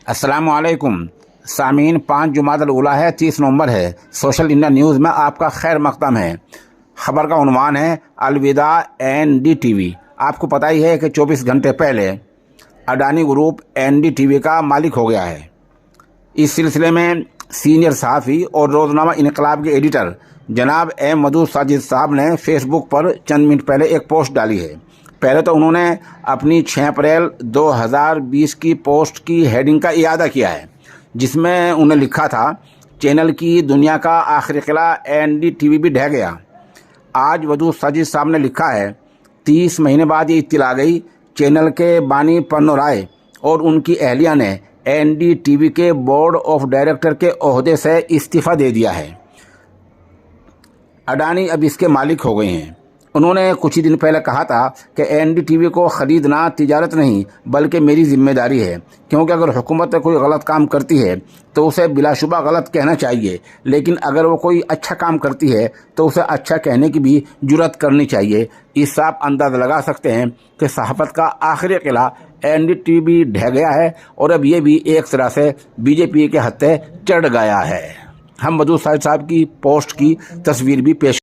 अस्सलाम वालेकुम सामीन। 5 जुमादल उला है, 30 नवंबर है। सोशल इंडिया न्यूज़ में आपका खैर मकदम है। खबर का उन्वान है अलविदा NDTV। आपको पता ही है कि 24 घंटे पहले अडानी ग्रुप NDTV का मालिक हो गया है। इस सिलसिले में सीनियर सहाफ़ी और रोज़नामा इनकलाब के एडिटर जनाब मधु साजिद साहब ने फेसबुक पर चंद मिनट पहले एक पोस्ट डाली है। पहले तो उन्होंने अपनी 6 अप्रैल 2020 की पोस्ट की हेडिंग का इयादा किया है, जिसमें उन्हें लिखा था, चैनल की दुनिया का आखिरी किला NDTV भी ढह गया। आज मधु साजिद साहब ने लिखा है, 30 महीने बाद ये इत्तला आ गई, चैनल के बानी पन्नो राय और उनकी अहलिया ने NDTV के बोर्ड ऑफ डायरेक्टर के ओहदे से इस्तीफ़ा दे दिया है। अडानी अब इसके मालिक हो गए हैं। उन्होंने कुछ ही दिन पहले कहा था कि NDTV को ख़रीदना तिजारत नहीं बल्कि मेरी ज़िम्मेदारी है, क्योंकि अगर हुकूमत कोई गलत काम करती है तो उसे बिलाशुबा गलत कहना चाहिए, लेकिन अगर वो कोई अच्छा काम करती है तो उसे अच्छा कहने की भी जुर्रत करनी चाहिए। इससे आप अंदाज़ा लगा सकते हैं कि सहाफ़त का आखिरी किला NDTV ढह गया है और अब ये भी एक तरह से BJP के हत्थे चढ़ गया है। हम मधु साहिब की पोस्ट की तस्वीर भी पेश